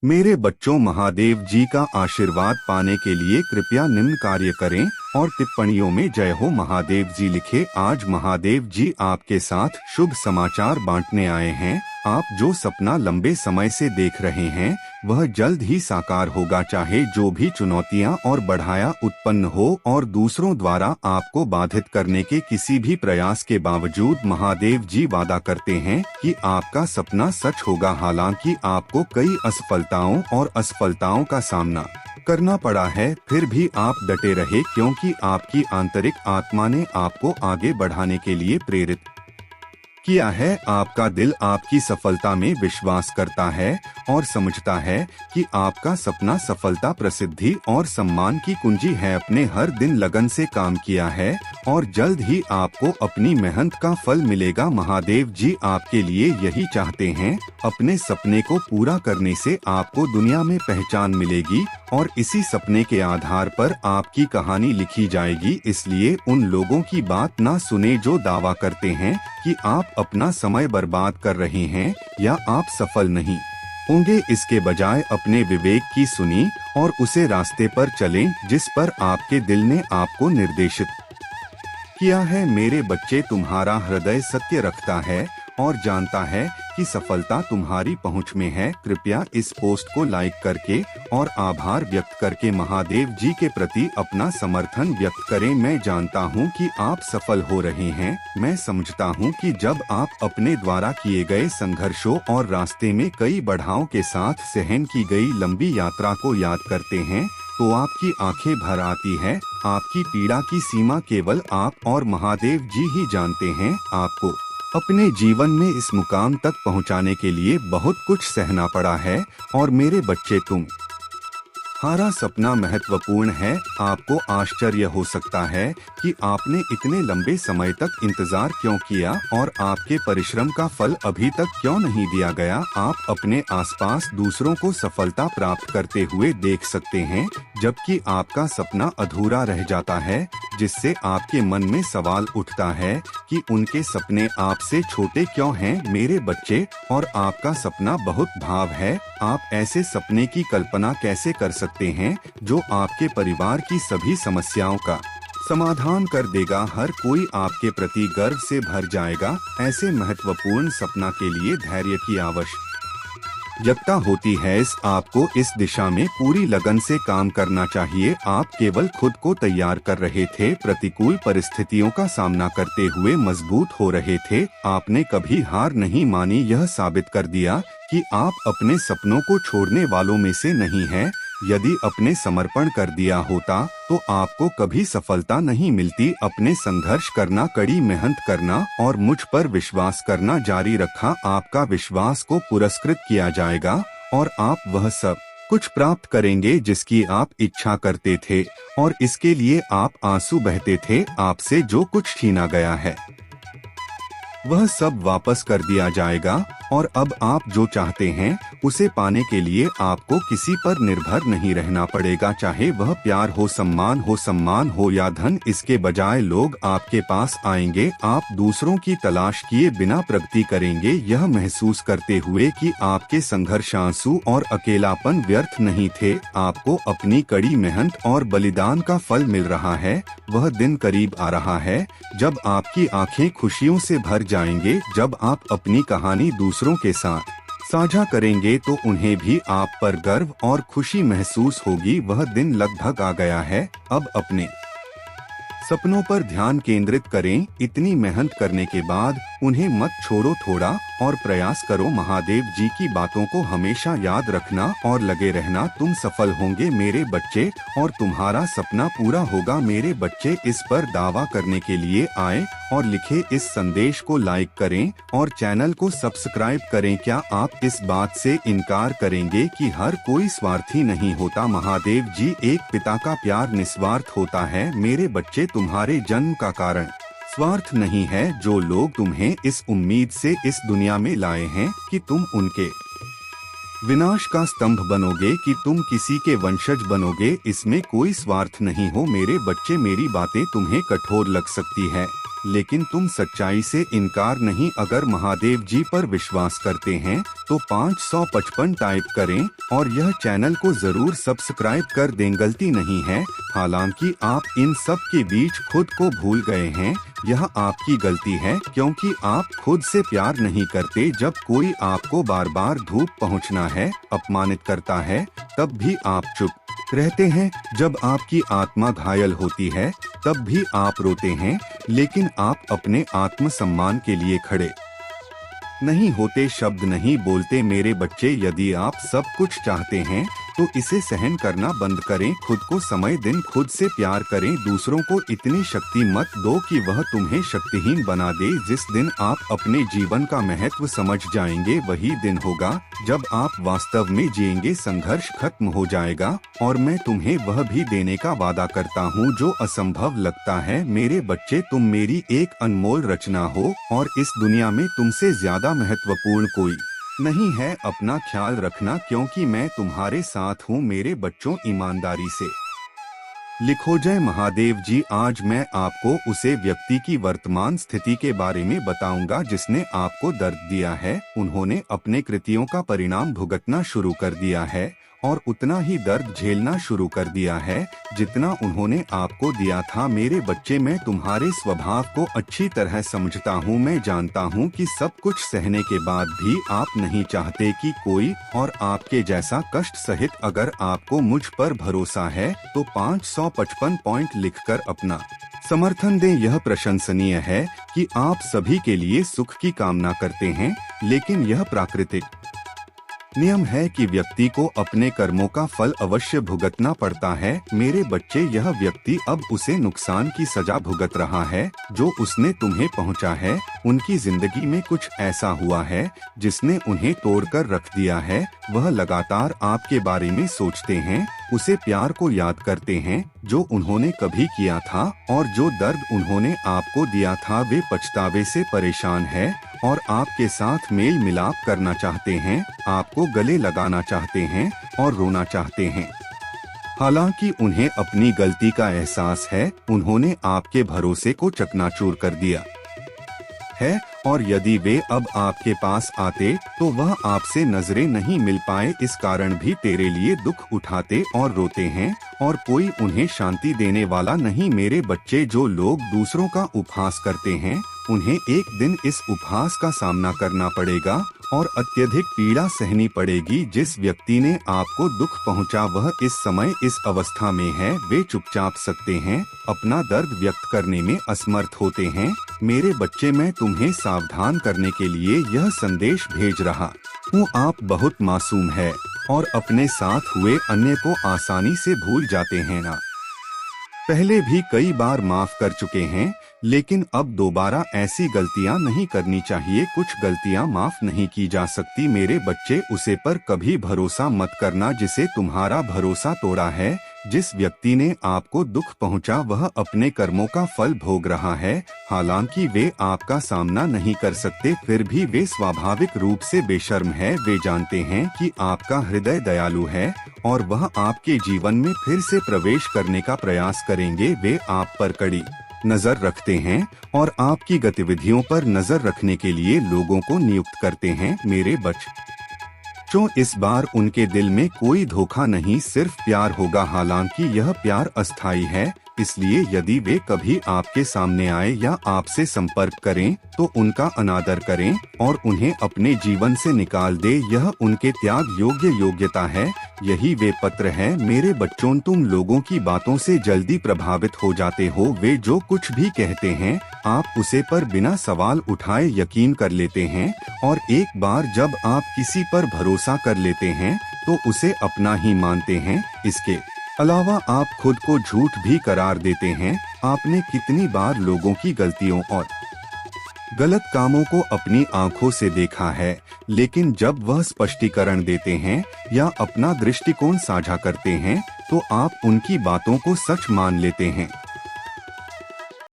मेरे बच्चों, महादेव जी का आशीर्वाद पाने के लिए कृपया निम्न कार्य करें और टिप्पणियों में जय हो महादेव जी लिखें। आज महादेव जी आपके साथ शुभ समाचार बांटने आए हैं। आप जो सपना लंबे समय से देख रहे हैं वह जल्द ही साकार होगा। चाहे जो भी चुनौतियां और बढ़ाया उत्पन्न हो और दूसरों द्वारा आपको बाधित करने के किसी भी प्रयास के बावजूद महादेव जी वादा करते हैं कि आपका सपना सच होगा। हालांकि आपको कई असफलताओं और असफलताओं का सामना करना पड़ा है, फिर भी आप डटे रहे क्योंकि आपकी आंतरिक आत्मा ने आपको आगे बढ़ाने के लिए प्रेरित किया है। आपका दिल आपकी सफलता में विश्वास करता है और समझता है कि आपका सपना सफलता, प्रसिद्धि और सम्मान की कुंजी है। अपने हर दिन लगन से काम किया है और जल्द ही आपको अपनी मेहनत का फल मिलेगा। महादेव जी आपके लिए यही चाहते हैं। अपने सपने को पूरा करने से आपको दुनिया में पहचान मिलेगी और इसी सपने के आधार पर आपकी कहानी लिखी जाएगी। इसलिए उन लोगों की बात ना सुने जो दावा करते हैं कि आप अपना समय बर्बाद कर रहे हैं या आप सफल नहीं होंगे। इसके बजाय अपने विवेक की सुनी और उसे रास्ते पर चलें जिस पर आपके दिल ने आपको निर्देशित किया है। मेरे बच्चे, तुम्हारा हृदय सत्य रखता है और जानता है कि सफलता तुम्हारी पहुंच में है। कृपया इस पोस्ट को लाइक करके और आभार व्यक्त करके महादेव जी के प्रति अपना समर्थन व्यक्त करें। मैं जानता हूं कि आप सफल हो रहे हैं। मैं समझता हूं कि जब आप अपने द्वारा किए गए संघर्षों और रास्ते में कई बढ़ावों के साथ सहन की गई लंबी यात्रा को याद करते हैं तो आपकी आंखें भर आती है। आपकी पीड़ा की सीमा केवल आप और महादेव जी ही जानते हैं। आपको अपने जीवन में इस मुकाम तक पहुंचाने के लिए बहुत कुछ सहना पड़ा है और मेरे बच्चे, तुम्हारा सपना महत्वपूर्ण है। आपको आश्चर्य हो सकता है कि आपने इतने लंबे समय तक इंतजार क्यों किया और आपके परिश्रम का फल अभी तक क्यों नहीं दिया गया। आप अपने आसपास दूसरों को सफलता प्राप्त करते हुए देख सकते हैं जबकि आपका सपना अधूरा रह जाता है, जिससे आपके मन में सवाल उठता है कि उनके सपने आपसे छोटे क्यों हैं। मेरे बच्चे, और आपका सपना बहुत भाव है। आप ऐसे सपने की कल्पना कैसे कर सकते हैं जो आपके परिवार की सभी समस्याओं का समाधान कर देगा। हर कोई आपके प्रति गर्व से भर जाएगा। ऐसे महत्वपूर्ण सपना के लिए धैर्य की आवश्यकता होती है। आपको इस दिशा में पूरी लगन से काम करना चाहिए। आप केवल खुद को तैयार कर रहे थे, प्रतिकूल परिस्थितियों का सामना करते हुए मजबूत हो रहे थे। आपने कभी हार नहीं मानी। यह साबित कर दिया कि आप अपने सपनों को छोड़ने वालों में से नहीं हैं। यदि अपने समर्पण कर दिया होता तो आपको कभी सफलता नहीं मिलती। अपने संघर्ष करना, कड़ी मेहनत करना और मुझ पर विश्वास करना जारी रखा। आपका विश्वास को पुरस्कृत किया जाएगा और आप वह सब कुछ प्राप्त करेंगे जिसकी आप इच्छा करते थे और इसके लिए आप आंसू बहते थे। आपसे जो कुछ छीना गया है वह सब वापस कर दिया जाएगा और अब आप जो चाहते हैं उसे पाने के लिए आपको किसी पर निर्भर नहीं रहना पड़ेगा। चाहे वह प्यार हो, सम्मान हो या धन। इसके बजाय लोग आपके पास आएंगे। आप दूसरों की तलाश किए बिना प्रगति करेंगे, यह महसूस करते हुए कि आपके संघर्ष, आंसू और अकेलापन व्यर्थ नहीं थे। आपको अपनी कड़ी मेहनत और बलिदान का फल मिल रहा है। वह दिन करीब आ रहा है जब आपकी आंखें खुशियों से भर जाएंगे। जब आप अपनी कहानी दूसरों के साथ साझा करेंगे तो उन्हें भी आप पर गर्व और खुशी महसूस होगी। वह दिन लगभग आ गया है। अब अपने सपनों पर ध्यान केंद्रित करें। इतनी मेहनत करने के बाद उन्हें मत छोड़ो। थोड़ा और प्रयास करो। महादेव जी की बातों को हमेशा याद रखना और लगे रहना। तुम सफल होंगे मेरे बच्चे और तुम्हारा सपना पूरा होगा। मेरे बच्चे, इस पर दावा करने के लिए आए और लिखे। इस संदेश को लाइक करें और चैनल को सब्सक्राइब करें। क्या आप इस बात से इनकार करेंगे कि हर कोई स्वार्थी नहीं होता? महादेव जी, एक पिता का प्यार निस्वार्थ होता है। मेरे बच्चे, तुम्हारे जन्म का कारण स्वार्थ नहीं है। जो लोग तुम्हें इस उम्मीद से इस दुनिया में लाए हैं कि तुम उनके विनाश का स्तंभ बनोगे, कि तुम किसी के वंशज बनोगे, इसमें कोई स्वार्थ नहीं हो। मेरे बच्चे, मेरी बातें तुम्हें कठोर लग सकती है लेकिन तुम सच्चाई से इनकार नहीं। अगर महादेव जी पर विश्वास करते हैं तो 555 टाइप करें और यह चैनल को जरूर सब्सक्राइब कर दें। गलती नहीं है, हालांकि आप इन सब के बीच खुद को भूल गए हैं। यह आपकी गलती है क्योंकि आप खुद से प्यार नहीं करते। जब कोई आपको बार बार धूप पहुंचना है, अपमानित करता है, तब भी आप चुप रहते हैं। जब आपकी आत्मा घायल होती है तब भी आप रोते हैं, लेकिन आप अपने आत्मसम्मान के लिए खड़े नहीं होते, शब्द नहीं बोलते। मेरे बच्चे, यदि आप सब कुछ चाहते हैं तो इसे सहन करना बंद करें। खुद को समय दें, खुद से प्यार करें। दूसरों को इतनी शक्ति मत दो कि वह तुम्हें शक्तिहीन बना दे। जिस दिन आप अपने जीवन का महत्व समझ जाएंगे वही दिन होगा जब आप वास्तव में जिएंगे। संघर्ष खत्म हो जाएगा और मैं तुम्हें वह भी देने का वादा करता हूँ जो असंभव लगता है। मेरे बच्चे, तुम मेरी एक अनमोल रचना हो और इस दुनिया में तुमसे ज्यादा महत्वपूर्ण कोई नहीं है। अपना ख्याल रखना क्योंकि मैं तुम्हारे साथ हूँ। मेरे बच्चों, ईमानदारी से लिखो। जय महादेव जी। आज मैं आपको उसे व्यक्ति की वर्तमान स्थिति के बारे में बताऊंगा जिसने आपको दर्द दिया है। उन्होंने अपने कृतियों का परिणाम भुगतना शुरू कर दिया है और उतना ही दर्द झेलना शुरू कर दिया है जितना उन्होंने आपको दिया था। मेरे बच्चे, मैं तुम्हारे स्वभाव को अच्छी तरह समझता हूँ। मैं जानता हूँ कि सब कुछ सहने के बाद भी आप नहीं चाहते कि कोई और आपके जैसा कष्ट सहित। अगर आपको मुझ पर भरोसा है तो 555 पॉइंट लिखकर अपना समर्थन दें। यह प्रशंसनीय है कि आप सभी के लिए सुख की कामना करते हैं, लेकिन यह प्राकृतिक नियम है कि व्यक्ति को अपने कर्मों का फल अवश्य भुगतना पड़ता है। मेरे बच्चे, यह व्यक्ति अब उसे नुकसान की सजा भुगत रहा है जो उसने तुम्हें पहुंचा है। उनकी जिंदगी में कुछ ऐसा हुआ है जिसने उन्हें तोड़कर रख दिया है। वह लगातार आपके बारे में सोचते हैं, उसे प्यार को याद करते हैं जो उन्होंने कभी किया था, और जो दर्द उन्होंने आपको दिया था। वे पछतावे से परेशान है और आपके साथ मेल मिलाप करना चाहते हैं, आपको गले लगाना चाहते हैं और रोना चाहते हैं। हालांकि उन्हें अपनी गलती का एहसास है। उन्होंने आपके भरोसे को चकनाचूर कर दिया है और यदि वे अब आपके पास आते तो वह आपसे नजरें नहीं मिल पाए। इस कारण भी तेरे लिए दुख उठाते और रोते हैं और कोई उन्हें शांति देने वाला नहीं। मेरे बच्चे, जो लोग दूसरों का उपहास करते हैं उन्हें एक दिन इस उपहास का सामना करना पड़ेगा और अत्यधिक पीड़ा सहनी पड़ेगी। जिस व्यक्ति ने आपको दुख पहुंचा वह इस समय इस अवस्था में है। वे चुपचाप सकते हैं, अपना दर्द व्यक्त करने में असमर्थ होते हैं। मेरे बच्चे, मैं तुम्हें सावधान करने के लिए यह संदेश भेज रहा हूँ। आप बहुत मासूम है और अपने साथ हुए अन्य को आसानी से भूल जाते हैं ना। पहले भी कई बार माफ कर चुके हैं, लेकिन अब दोबारा ऐसी गलतियां नहीं करनी चाहिए। कुछ गलतियां माफ नहीं की जा सकती। मेरे बच्चे, उसे पर कभी भरोसा मत करना जिसे तुम्हारा भरोसा तोड़ा है। जिस व्यक्ति ने आपको दुख पहुंचा वह अपने कर्मों का फल भोग रहा है। हालांकि वे आपका सामना नहीं कर सकते, फिर भी वे स्वाभाविक रूप से बेशर्म है। वे जानते हैं कि आपका हृदय दयालु है और वह आपके जीवन में फिर से प्रवेश करने का प्रयास करेंगे। वे आप पर कड़ी नजर रखते हैं और आपकी गतिविधियों पर नजर रखने के लिए लोगों को नियुक्त करते हैं। मेरे बच्चों, इस बार उनके दिल में कोई धोखा नहीं, सिर्फ प्यार होगा। हालांकि यह प्यार अस्थायी है, इसलिए यदि वे कभी आपके सामने आए या आपसे संपर्क करें तो उनका अनादर करें और उन्हें अपने जीवन से निकाल दे। यह उनके त्याग योग्य योग्यता है। यही वे पत्र है। मेरे बच्चों, तुम लोगों की बातों से जल्दी प्रभावित हो जाते हो। वे जो कुछ भी कहते हैं आप उसे पर बिना सवाल उठाए यकीन कर लेते हैं और एक बार जब आप किसी पर भरोसा कर लेते हैं तो उसे अपना ही मानते हैं। इसके अलावा आप खुद को झूठ भी करार देते हैं। आपने कितनी बार लोगों की गलतियों और गलत कामों को अपनी आंखों से देखा है, लेकिन जब वह स्पष्टीकरण देते हैं या अपना दृष्टिकोण साझा करते हैं तो आप उनकी बातों को सच मान लेते हैं।